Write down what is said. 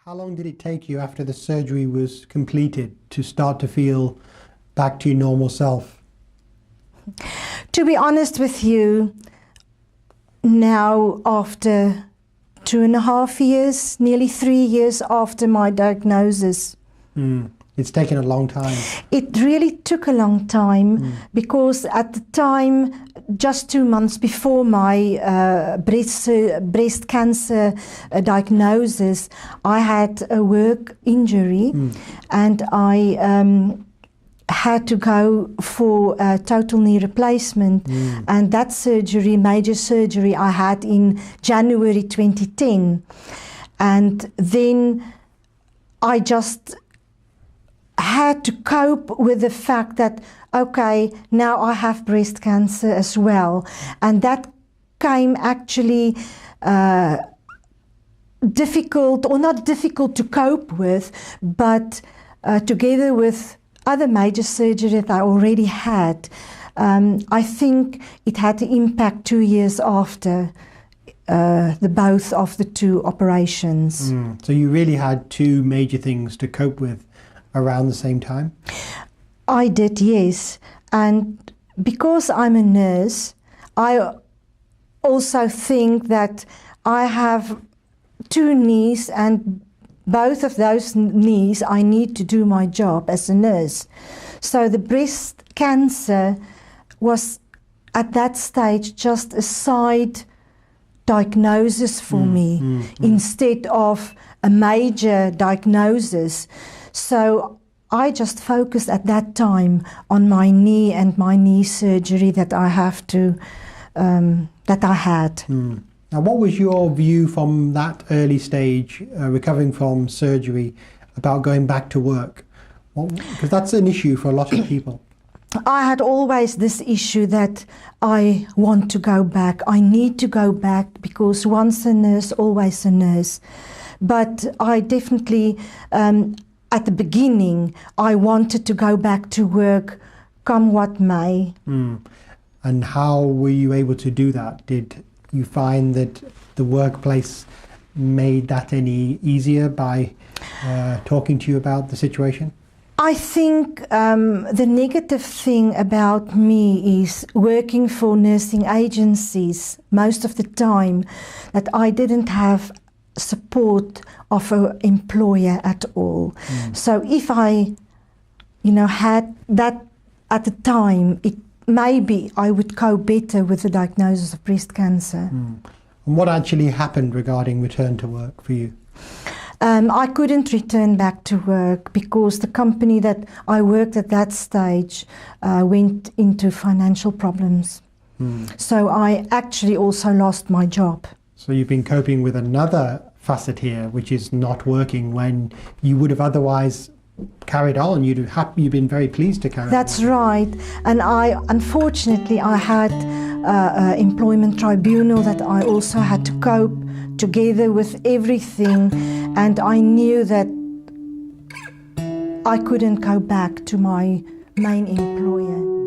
How long did it take you after the surgery was completed to start to feel back to your normal self? To be honest with you, now after 2.5 years, nearly 3 years after my diagnosis. It's taken a long time. It really took a long time because at the time, just 2 months before my breast cancer diagnosis, I had a work injury and I had to go for a total knee replacement, and that surgery, major surgery, I had in January 2010. And then I just had to cope with the fact that, okay, now I have breast cancer as well. And that came actually difficult, or not difficult to cope with, but together with other major surgery that I already had, I think it had an impact 2 years after both of the two operations. So you really had two major things to cope with around the same time? I did, yes. And because I'm a nurse, I also think that I have two knees, and both of those knees I need to do my job as a nurse. So the breast cancer was at that stage just a side diagnosis for me instead of a major diagnosis. So I just focused at that time on my knee and my knee surgery that I have to, that I had. Now, what was your view from that early stage, recovering from surgery, about going back to work? Because that's an issue for a lot of people. I had always this issue that I want to go back. I need to go back because once a nurse, always a nurse. But I definitely, at the beginning, I wanted to go back to work, come what may. And how were you able to do that? Did you find that the workplace made that any easier by talking to you about the situation? I think the negative thing about me is working for nursing agencies most of the time, that I didn't have support of an employer at all. So if I, had that at the time, maybe I would cope better with the diagnosis of breast cancer. And what actually happened regarding return to work for you? I couldn't return back to work because the company that I worked at that stage went into financial problems. So I actually also lost my job. So you've been coping with another facet here, which is not working when you would have otherwise carried on. You've been very pleased to carry on. That's right. And unfortunately, I had employment tribunal that I also had to cope together with everything, and I knew that I couldn't go back to my main employer.